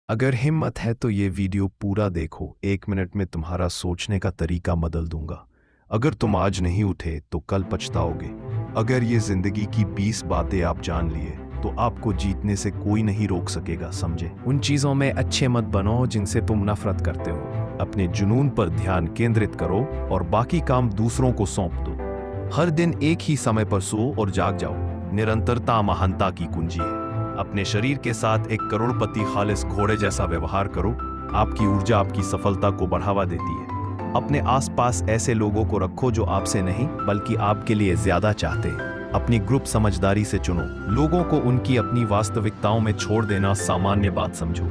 अगर हिम्मत है तो ये वीडियो पूरा देखो। 1 मिनट में तुम्हारा सोचने का तरीका बदल दूंगा। अगर तुम आज नहीं उठे तो कल पछताओगे। अगर ये जिंदगी की 20 बातें आप जान लिए तो आपको जीतने से कोई नहीं रोक सकेगा, समझे? उन चीजों में अच्छे मत बनो जिनसे तुम नफरत करते हो। अपने जुनून पर ध्यान केंद्रित करो और बाकी काम दूसरों को सौंप दो। हर दिन एक ही समय पर सो और जाग जाओ। निरंतरता महानता की कुंजी है। अपने शरीर के साथ एक करोड़पति खालिस घोड़े जैसा व्यवहार करो। आपकी ऊर्जा आपकी सफलता को बढ़ावा देती है। अपने आसपास ऐसे लोगों को रखो जो आपसे नहीं बल्कि आपके लिए ज्यादा चाहते हैं। अपनी ग्रुप समझदारी से चुनो। लोगों को उनकी अपनी वास्तविकताओं में छोड़ देना सामान्य बात समझो।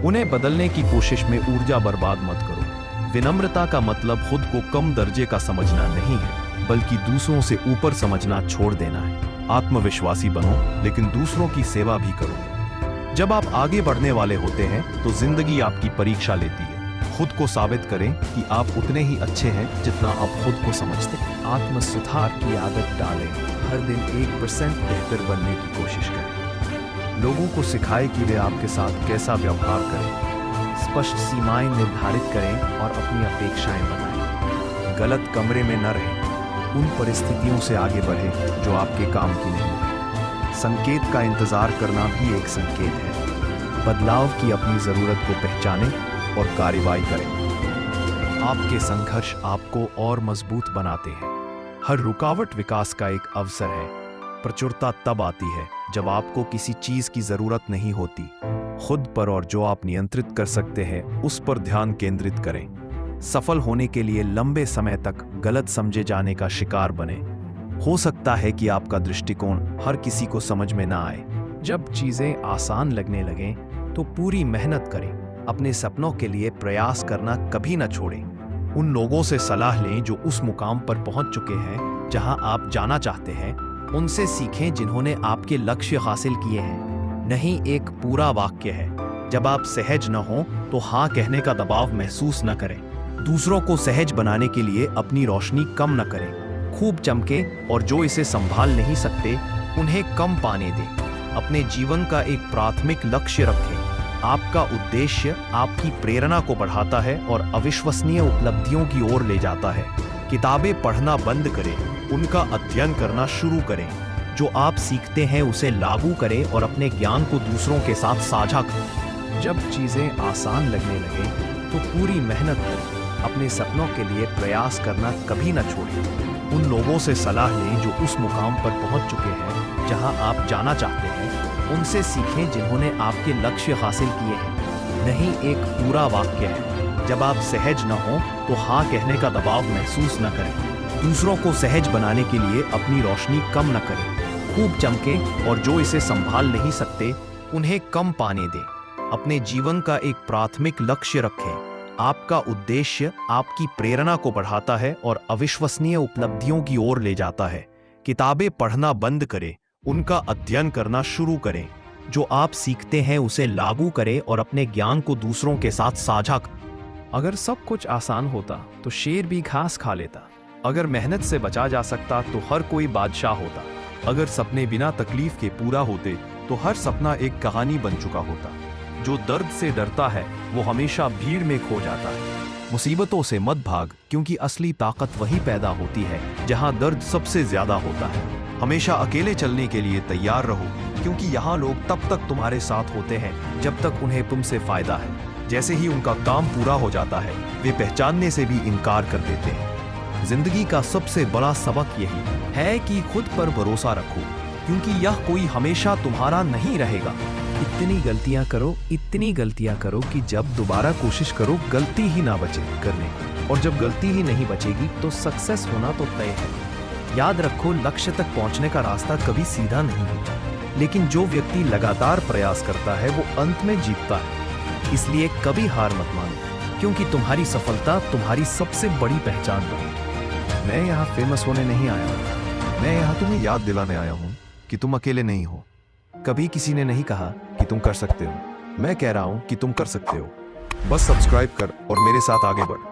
उन्हें बदलने की कोशिश में ऊर्जा बर्बाद मत करो। विनम्रता का मतलब खुद को कम दर्जे का समझना नहीं है बल्कि दूसरों से ऊपर समझना छोड़ देना है। आत्मविश्वासी बनो लेकिन दूसरों की सेवा भी करो। जब आप आगे बढ़ने वाले होते हैं तो जिंदगी आपकी परीक्षा लेती है। खुद को साबित करें कि आप उतने ही अच्छे हैं जितना आप खुद को समझते हैं। आत्म सुधार की आदत डालें। हर दिन 1% बेहतर बनने की कोशिश करें। लोगों को सिखाएं कि वे आपके साथ कैसा व्यवहार करें। स्पष्ट सीमाएं निर्धारित करें और अपनी अपेक्षाएं बनाएं। गलत कमरे में न रहें। उन परिस्थितियों से आगे बढ़े जो आपके काम की नहीं। संकेत का इंतजार करना भी एक संकेत है। बदलाव की अपनी जरूरत को पहचानें और कार्रवाई करें। आपके संघर्ष आपको और मजबूत बनाते हैं। हर रुकावट विकास का एक अवसर है। प्रचुरता तब आती है जब आपको किसी चीज की जरूरत नहीं होती। खुद पर और जो आप नियंत्रित कर सकते हैं उस पर ध्यान केंद्रित करें। सफल होने के लिए लंबे समय तक गलत समझे जाने का शिकार बने। हो सकता है कि आपका दृष्टिकोण हर किसी को समझ में ना आए। जब चीजें आसान लगने लगें तो पूरी मेहनत करें। अपने सपनों के लिए प्रयास करना कभी न छोड़ें। उन लोगों से सलाह लें जो उस मुकाम पर पहुंच चुके हैं जहां आप जाना चाहते हैं। उनसे सीखें जिन्होंने आपके लक्ष्य हासिल किए हैं। नहीं एक पूरा वाक्य है। जब आप सहज न हो तो हाँ कहने का दबाव महसूस न करें। दूसरों को सहज बनाने के लिए अपनी रोशनी कम न करें। खूब चमके और जो इसे संभाल नहीं सकते उन्हें कम पाने दें। अपने जीवन का एक प्राथमिक लक्ष्य रखें। आपका उद्देश्य आपकी प्रेरणा को बढ़ाता है और अविश्वसनीय उपलब्धियों की ओर ले जाता है। किताबें पढ़ना बंद करें, उनका अध्ययन करना शुरू करें। जो आप सीखते हैं उसे लागू करें और अपने ज्ञान को दूसरों के साथ साझा करें। जब चीजें आसान लगने लगें तो पूरी मेहनत करें। अपने सपनों के लिए प्रयास करना कभी न छोड़ें। उन लोगों से सलाह लें जो उस मुकाम पर पहुंच चुके हैं जहां आप जाना चाहते हैं। उनसे सीखें जिन्होंने आपके लक्ष्य हासिल किए हैं। नहीं एक पूरा वाक्य है। जब आप सहज न हो तो हाँ कहने का दबाव महसूस न करें। दूसरों को सहज बनाने के लिए अपनी रोशनी कम न करें। खूब चमके और जो इसे संभाल नहीं सकते उन्हें कम पाने दें। अपने जीवन का एक प्राथमिक लक्ष्य रखें। आपका उद्देश्य आपकी प्रेरणा को बढ़ाता है और अविश्वसनीय उपलब्धियों की ओर ले जाता है। किताबें पढ़ना बंद करें, उनका अध्ययन करना शुरू करें। जो आप सीखते हैं उसे लागू करें और अपने ज्ञान को दूसरों के साथ साझा करें। अगर सब कुछ आसान होता तो शेर भी घास खा लेता। अगर मेहनत से बचा जा सकता तो हर कोई बादशाह होता। अगर सपने बिना तकलीफ के पूरा होते तो हर सपना एक कहानी बन चुका होता। जो दर्द से डरता है वो हमेशा भीड़ में खो जाता है। मुसीबतों से मत भाग क्योंकि असली ताकत वही पैदा होती है जहां दर्द सबसे ज्यादा होता है। हमेशा अकेले चलने के लिए तैयार रहो क्योंकि यहाँ लोग तब तक तुम्हारे साथ होते हैं जब तक उन्हें तुमसे फायदा है। जैसे ही उनका काम पूरा हो जाता है वे पहचानने से भी इनकार कर देते हैं। जिंदगी का सबसे बड़ा सबक यही है कि खुद पर भरोसा रखो क्योंकि यह कोई हमेशा तुम्हारा नहीं रहेगा। इतनी गलतियां करो कि जब दोबारा कोशिश करो गलती ही ना बचे करने को। और जब गलती ही नहीं बचेगी तो सक्सेस होना तो तय है। याद रखो लक्ष्य तक पहुंचने का रास्ता कभी सीधा नहीं होता, लेकिन जो व्यक्ति लगातार प्रयास करता है वो अंत में जीतता है। इसलिए कभी हार मत मानो क्योंकि तुम्हारी सफलता तुम्हारी सबसे बड़ी पहचान बनेगी। मैं यहाँ फेमस होने नहीं आया हूँ। मैं यहाँ तुम्हें याद दिलाने आया हूँ कि तुम अकेले नहीं हो। कभी किसी ने नहीं कहा कि तुम कर सकते हो। मैं कह रहा हूं कि तुम कर सकते हो। बस सब्सक्राइब कर और मेरे साथ आगे बढ़।